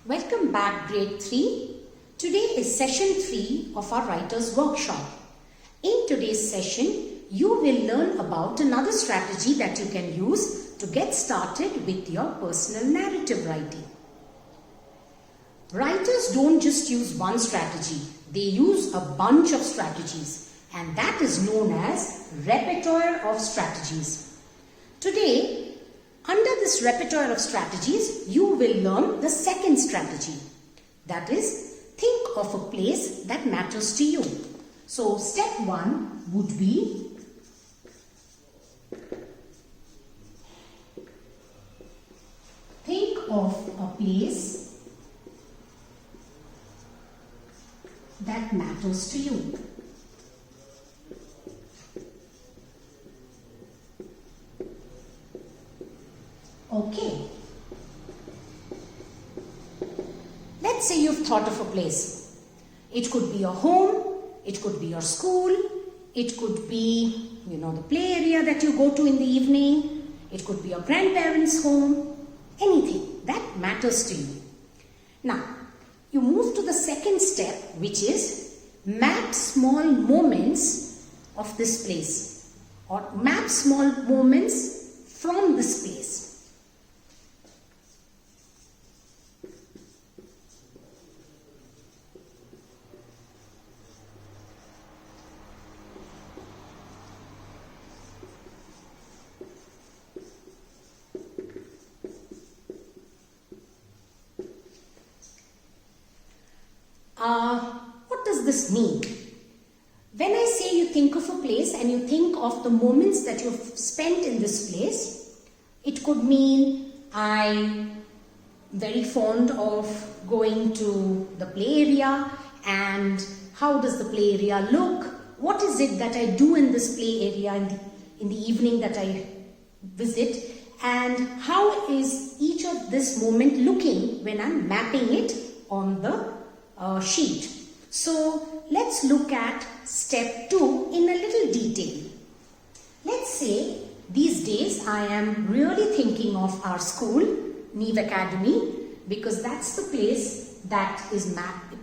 Welcome back, grade 3. Today is session 3 of our writer's workshop. In today's session, you will learn about another strategy that you can use to get started with your personal narrative writing. Writers don't just use one strategy, they use a bunch of strategies, and that is known as repertoire of strategies. Today, under this repertoire of strategies, you will learn the second strategy. That is, think of a place that matters to you. So, step 1 would be think of a place that matters to you. Okay. Let's say you've thought of a place. It could be your home, it could be your school, it could be, the play area that you go to in the evening, it could be your grandparents' home, anything that matters to you. Now, you move to the second step, which is map small moments of this place, or map small moments from this place. What does this mean? When I say you think of a place and you think of the moments that you've spent in this place, it could mean I'm very fond of going to the play area, and how does the play area look? What is it that I do in this play area in the evening that I visit? And how is each of this moment looking when I'm mapping it on the sheet? So let's look at step 2 in a little detail. Let's say these days I am really thinking of our school, Neve Academy, because that's the place that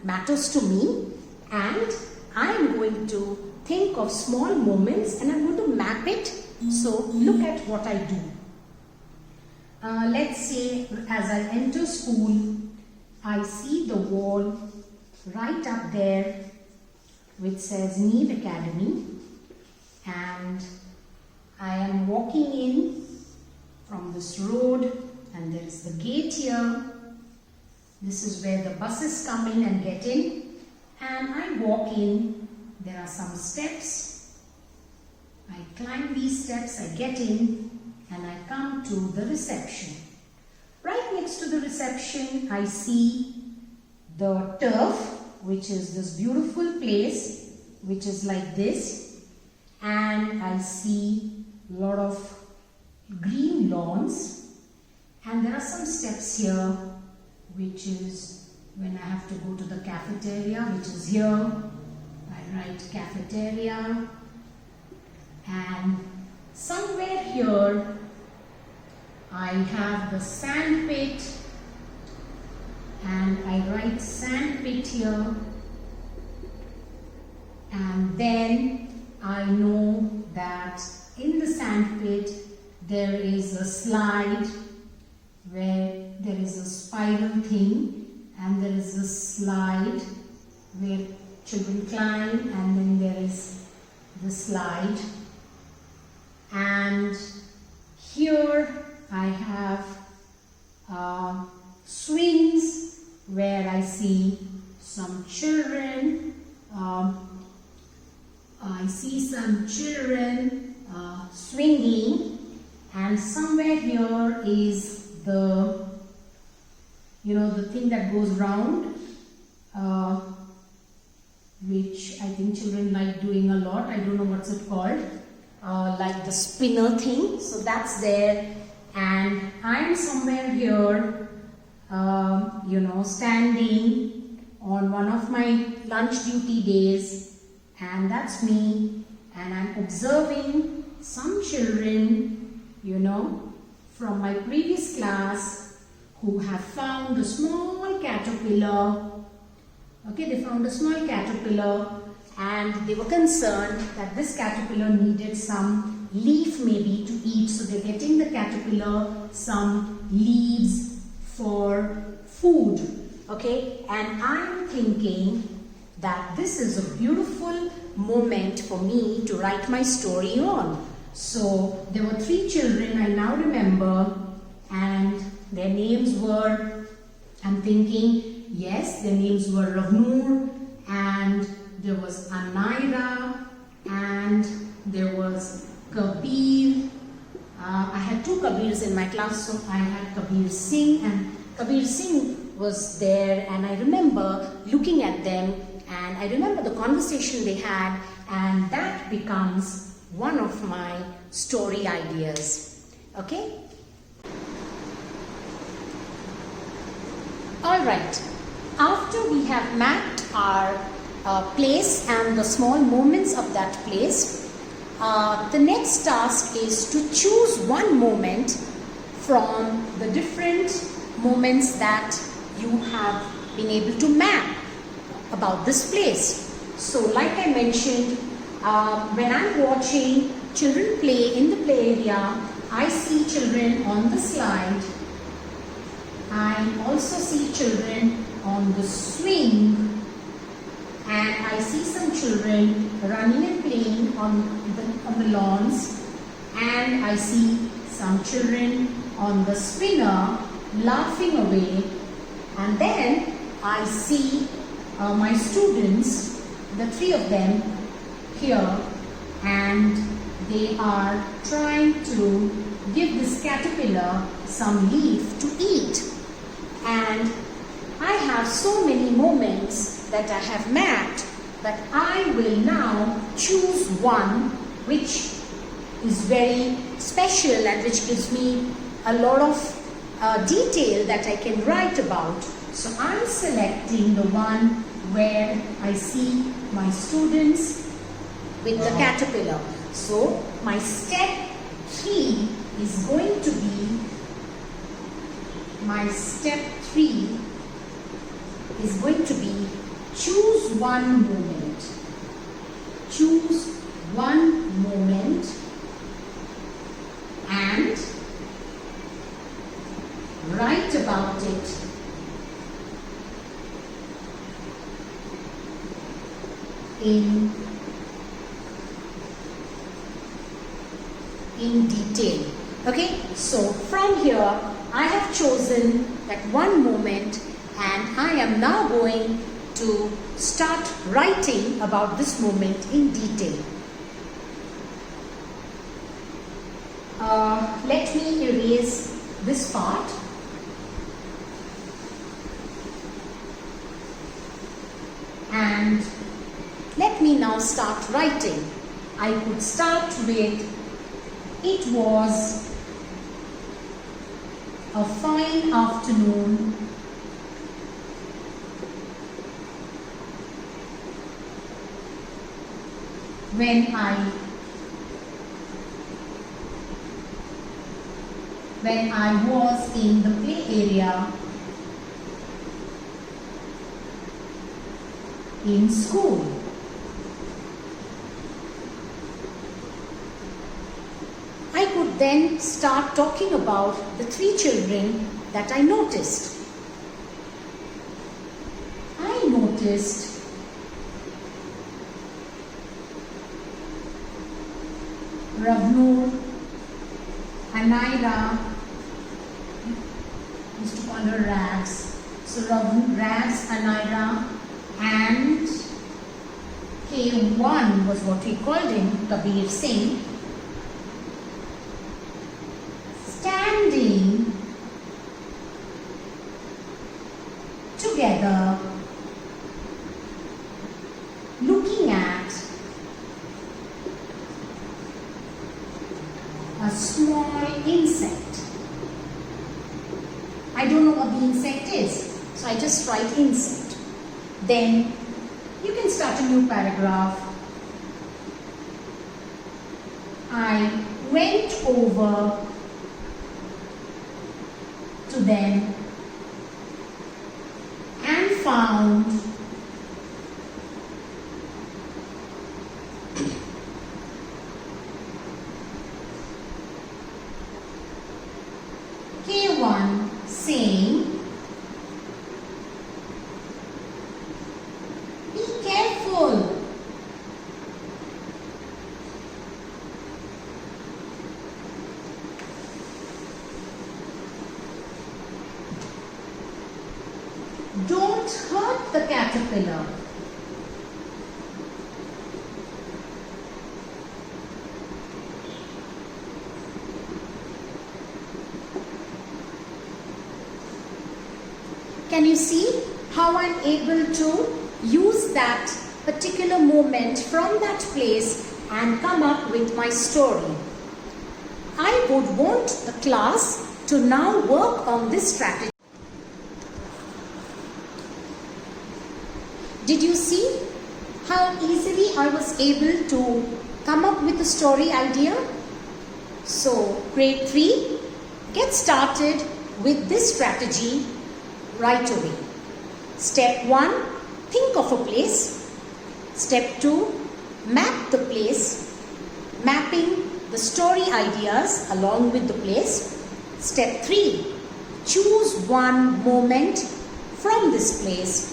matters to me, and I am going to think of small moments and I'm going to map it. So look at what I do. Let's say as I enter school, I see the wall right up there which says Neve Academy, and I am walking in from this road, and there is the gate here. This is where the buses come in and get in, and I walk in. There are some steps. I climb these steps, I get in, and I come to the reception. Right next to the reception, I see the turf, which is this beautiful place, which is like this, and I see a lot of green lawns, and there are some steps here, which is when I have to go to the cafeteria, which is here. I write cafeteria, and somewhere here I have the sand pit, and I write sand pit here, and then I know that in the sand pit there is a slide where there is a spiral thing, and there is a slide where children climb, and then there is the slide, and here I have swings where I see some children. I see some children swinging, and somewhere here is the the thing that goes round, which I think children like doing a lot. I don't know what's it called, like the spinner thing. So that's there, and I'm somewhere here standing on one of my lunch duty days, and that's me, and I'm observing some children, from my previous class who have found a small caterpillar. Okay, they found a small caterpillar and they were concerned that this caterpillar needed some leaf maybe to eat. So they're getting the caterpillar some leaves for food. Okay, and I'm thinking that this is a beautiful moment for me to write my story on. So there were 3 children I now remember, and their names were, I'm thinking, yes, their names were Ravnoor, and there was Anaira, and there was Kabir. I had 2 Kabirs in my class, so I had Kabir Singh, and Kabir Singh was there, and I remember looking at them, and I remember the conversation they had, and that becomes one of my story ideas. Okay? Alright, after we have mapped our place and the small moments of that place, the next task is to choose one moment from the different moments that you have been able to map about this place. So like I mentioned, when I'm watching children play in the play area, I see children on the slide. I also see children on the swing, and I see some children running and playing on the lawns, and I see some children on the spinner laughing away, and then I see my students, the 3 of them here, and they are trying to give this caterpillar some leaf to eat. And I have so many moments that I have mapped, but I will now choose one which is very special and which gives me a lot of detail that I can write about. So I'm selecting the one where I see my students with the caterpillar. So my step 3 is going to be, choose one moment. Choose one moment and write about it in detail. Okay, so from here I have chosen that one moment, and I am now going to start writing about this moment in detail. Let me erase this part. And let me now start writing. I could start with, it was a fine afternoon when I was in the play area in school. I could then start talking about the 3 children that I noticed. I noticed Ravnoor, Anaira, used to call her Rags. So Rags, Anaira, and K1 was what we called him, Kabir Singh, standing together, looking at a small insect. I don't know what the insect is, so I just write insect. Then you can start a new paragraph. I went over to them found K1 saying, "Be careful." Don't hurt the caterpillar. Can you see how I'm able to use that particular moment from that place and come up with my story? I would want the class to now work on this strategy. Did you see how easily I was able to come up with a story idea? So, grade 3, get started with this strategy right away. Step 1, think of a place. Step 2, map the place, mapping the story ideas along with the place. Step 3, choose one moment from this place.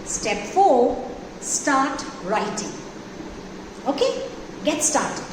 Step 4, start writing. Okay, get started.